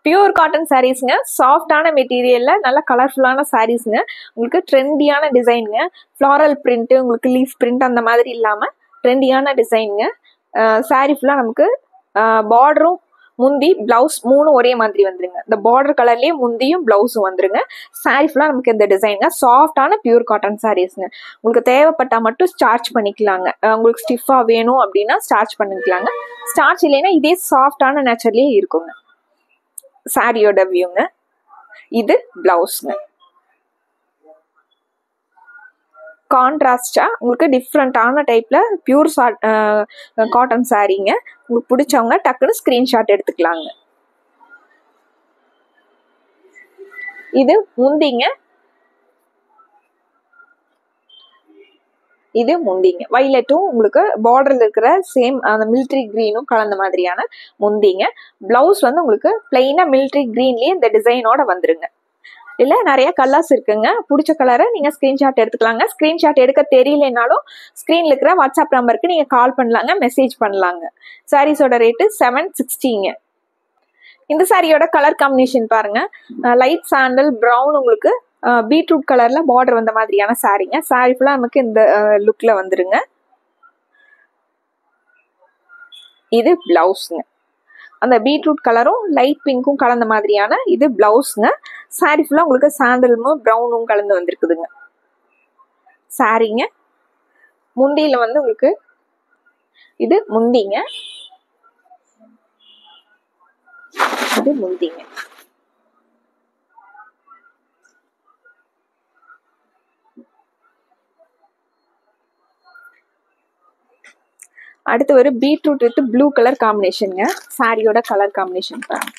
Pure cotton சாரீஸ்ங்க, சாஃப்டான மெட்டீரியல்ல நல்ல கலர்ஃபுல்லான சாரீஸ்ங்க. உங்களுக்கு ட்ரெண்டியான டிசைனுங்க, ஃப்ளாரல் பிரிண்ட், உங்களுக்கு லீஃப் பிரிண்ட் அந்த மாதிரி இல்லாம ட்ரெண்டியான டிசைனுங்க. சாரீ ஃபுல்லா நமக்கு பார்டரும் முந்தி பிளவுஸ் 3 ஒரே மாதிரி வந்துருங்க. இந்த பார்டர் கலர்லயே முந்தியும் பிளவுஸும் வந்துருங்க. சாரீ ஃபுல்லா நமக்கு இந்த டிசைனுங்க, சாஃப்டான பியூர் காட்டன் சாரீஸ்ங்க. உங்களுக்கு தேவைப்பட்டா மட்டும் ஸ்டார்ச் பண்ணிக்கலாங்க. உங்களுக்கு ஸ்டிஃபா வேணும் அப்படின்னா ஸ்டார்ச் பண்ணிக்கலாங்க. ஸ்டார்ச் இல்லைன்னா இதே சாஃப்டான நேச்சர்லயே இருக்குங்க. சாரியோட வியூங்க. இது பிளவுஸ்ங்க. கான்ட்ராஸ்டா உங்களுக்கு டிஃப்ரெண்டான டைப்ல பியூர் காட்டன் சாரீங்க. உங்களுக்கு பிடிச்சவங்க டக்குன்னு ஸ்கிரீன்ஷாட் எடுத்துக்கலாங்க. இது முந்திங்க. இது முந்திங்க. வைலட்டும் உங்களுக்கு பார்டர்ல இருக்கிற சேம் அந்த மிலிட்ரி கிரீனும் கலந்த மாதிரியான முந்திங்க. பிளவுஸ் வந்து உங்களுக்கு பிளைனா மிலிட்ரி கிரீன்லயே இந்த டிசைனோட வந்துருங்க. இல்ல நிறைய கலர்ஸ் இருக்குங்க. பிடிச்ச கலரை நீங்க ஸ்கிரீன்ஷாட் எடுத்துக்கலாங்க. ஸ்கிரீன்ஷாட் எடுக்க தெரியலனாலும் ஸ்கிரீன்ல இருக்கிற வாட்ஸ்அப் நம்பருக்கு நீங்க கால் பண்ணலாங்க, மெசேஜ் பண்ணலாங்க. சாரீஸோட ரேட்டு 760ங்க. இந்த சாரியோட கலர் காம்பினேஷன் பாருங்க. லைட் சாண்டல் பிரவுன், உங்களுக்கு பீட்ரூட் கலர்ல பார்டர் வந்த மாதிரியான சாரீங்க. சாரி ஃபுல்லா நமக்கு இந்த லுக்ல வந்துருங்க. இது பிளவுஸ்ங்க. அந்த பீட்ரூட் கலரும் லைட் பிங்க்கும் கலந்த மாதிரியான இது பிளவுஸ்ங்க. சாரி ஃபுல்லா உங்களுக்கு சாண்டலும் பிரவுனும் கலந்து வந்திருக்குதுங்க. சாரிங்க. முந்தியில வந்து உங்களுக்கு இது முந்திங்க. இது முந்திங்க. அடுத்து ஒரு பீட்ரூட் வித் ப்ளூ கலர் காம்பினேஷனுங்க. சாரியோட கலர் காம்பினேஷன் பாருங்க.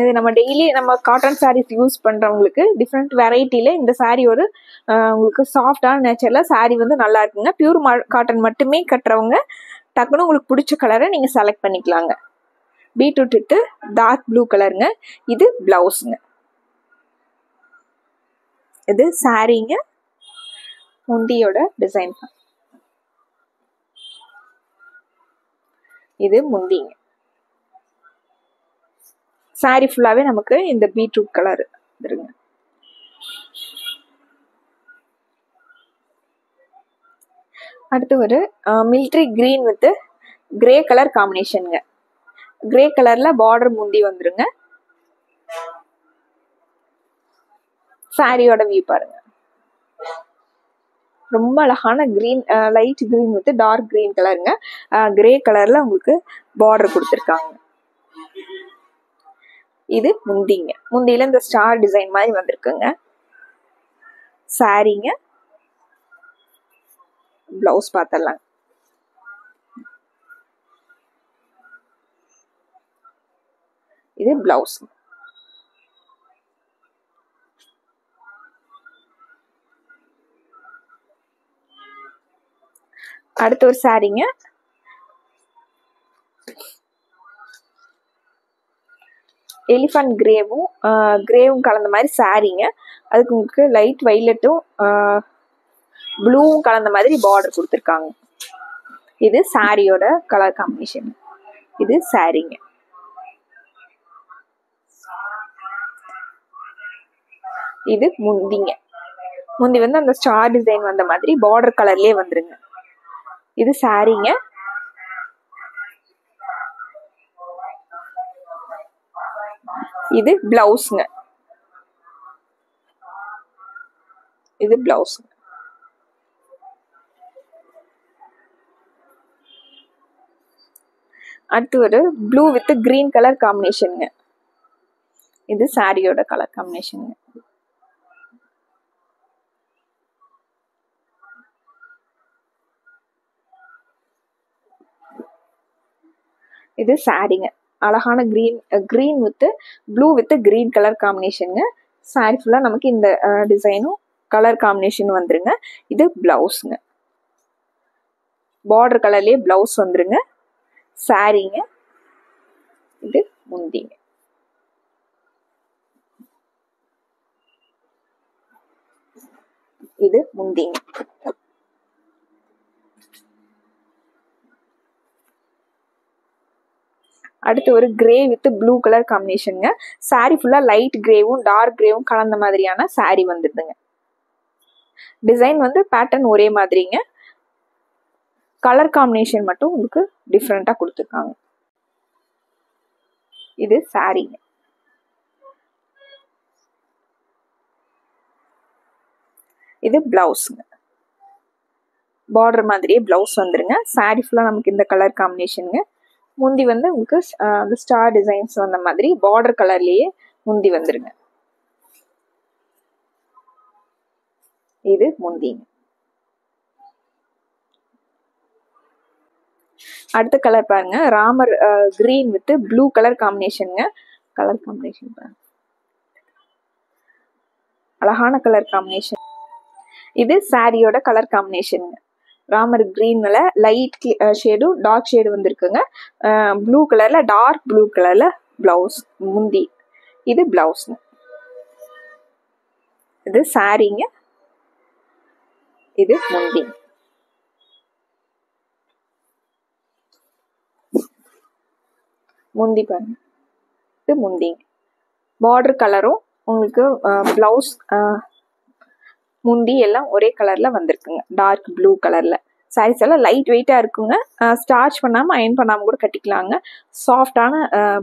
இது நம்ம டெய்லி நம்ம காட்டன் சாரீஸ் யூஸ் பண்றவங்களுக்கு டிஃப்ரெண்ட் வெரைட்டில இந்த சாரீ ஒரு உங்களுக்கு சாஃப்டான நேச்சர்ல சாரீ வந்து நல்லா இருக்குங்க. பியூர் காட்டன் மட்டுமே கட்டுறவங்க டக்குன்னு உங்களுக்கு பிடிச்ச கலரை நீங்க செலக்ட் பண்ணிக்கலாங்க. பீட்ரூட் வித் டார்க் ப்ளூ கலருங்க. இது பிளவுஸ்ங்க. இது சாரீங்க. முந்தியோட டிசைன். இது முந்திங்க. சாரி ஃபுல்லாவே நமக்கு இந்த பீட்ரூட் கலர் இருங்க. அடுத்து ஒரு military green with grey colour காம்பினேஷனுங்க. கிரே கலர்ல பார்டர் முந்தி வந்துருங்க. சாரியோட வியூ பாருங்க. ரொம்ப அழகான green, light green with dark green கலருங்க. கிரே கலர்ல உங்களுக்கு பார்டர் கொடுத்துருக்காங்க. இது முந்திங்க. முந்தியில இந்த ஸ்டார் டிசைன் மாதிரி வந்திருக்குங்க. சாரிங்க. பிளவுஸ் பார்த்துடலாம். இது பிளவுஸ். அடுத்த ஒரு சாரிங்க. எலிஃபண்ட் கிரேவும் கலந்த மாதிரி சாரிங்க. அதுக்கு உங்களுக்கு லைட் வைலட்டும் ப்ளூவும் கலந்த மாதிரி பார்டர் கொடுத்துருக்காங்க. இது சாரியோட கலர் காம்பினேஷன். இது சாரிங்க. இது முந்திங்க. முந்தி வந்து அந்த ஸ்டார் டிசைன் வந்த மாதிரி பார்டர் கலர்லயே வந்துருங்க. இது சாரிங்க. இது பிளவுஸ்ங்க. இது பிளவுஸ். அடுத்து ஒரு ப்ளூ வித் கிரீன் கலர் காம்பினேஷனுங்க. இது சாரியோட கலர் காம்பினேஷனுங்க. இது சாரிங்க. அழகான green with blue with green colour காம்பினேஷனுங்க. சாரி ஃபுல்லா நமக்கு இந்த டிசைனும் கலர் காம்பினேஷன் வந்துருங்க. இது பிளவுஸ்ங்க. பார்டர் கலர்லயே பிளவுஸ் வந்துருங்க. சாரிங்க. இது முந்திங்க. இது முந்திங்க. அடுத்து ஒரு கிரே வித் ப்ளூ கலர் காம்பினேஷனுங்க. சாரீ ஃபுல்லாக லைட் கிரேவும் டார்க் கிரேவும் கலந்த மாதிரியான சாரீ வந்துடுதுங்க. டிசைன் வந்து பேட்டர்ன் ஒரே மாதிரிங்க, கலர் காம்பினேஷன் மட்டும் உங்களுக்கு டிஃப்ரெண்ட்டாக கொடுத்துருக்காங்க. இது சாரீங்க. இது பிளவுஸுங்க. பார்டர் மாதிரியே பிளவுஸ் வந்துருங்க. சாரீ ஃபுல்லாக நமக்கு இந்த கலர் காம்பினேஷனுங்க. முந்தி வந்து உங்களுக்கு அந்த ஸ்டார் டிசைன்ஸ் வந்த மாதிரி பார்டர் கலர்லேயே முந்தி வந்துருங்க. இது முந்திங்க. அடுத்த கலர் பாருங்க, Ramar green with blue colour காம்பினேஷனுங்க. கலர் காம்பினேஷன் பாருங்க, அழகான கலர் காம்பினேஷன். இது சாரியோட கலர் காம்பினேஷனுங்க. ராமர் கிரீன்ல லைட் ஷேடும் டார்க் ஷேடு வந்துருக்குங்க. ப்ளூ கலர்ல டார்க் ப்ளூ கலர்ல பிளவுஸ் முந்தி. இது பிளவுஸ்ங்க. இது சாரிங்க. இது முந்தி. முந்தி பாருங்க, இது முந்திங்க. பார்டர் கலரும் உங்களுக்கு பிளவுஸ் முந்தி எல்லாம் ஒரே கலர்ல வந்திருக்குங்க, டார்க் ப்ளூ கலர்ல. சாரீஸ் எல்லாம் லைட் வெயிட்டா இருக்குங்க. ஸ்டார்ச் பண்ணாம அயன் பண்ணாம கூட கட்டிக்கலாங்க. சாஃப்டான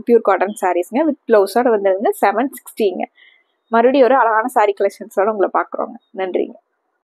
பியூர் காட்டன் சாரீஸ்ங்க. வித் பிளவுஸோட வந்துருங்க. 760ங்க. மறுபடியும் ஒரு அழகான சாரீ கலெக்ஷன்ஸோட உங்களை பார்க்குறோங்க. நன்றிங்க.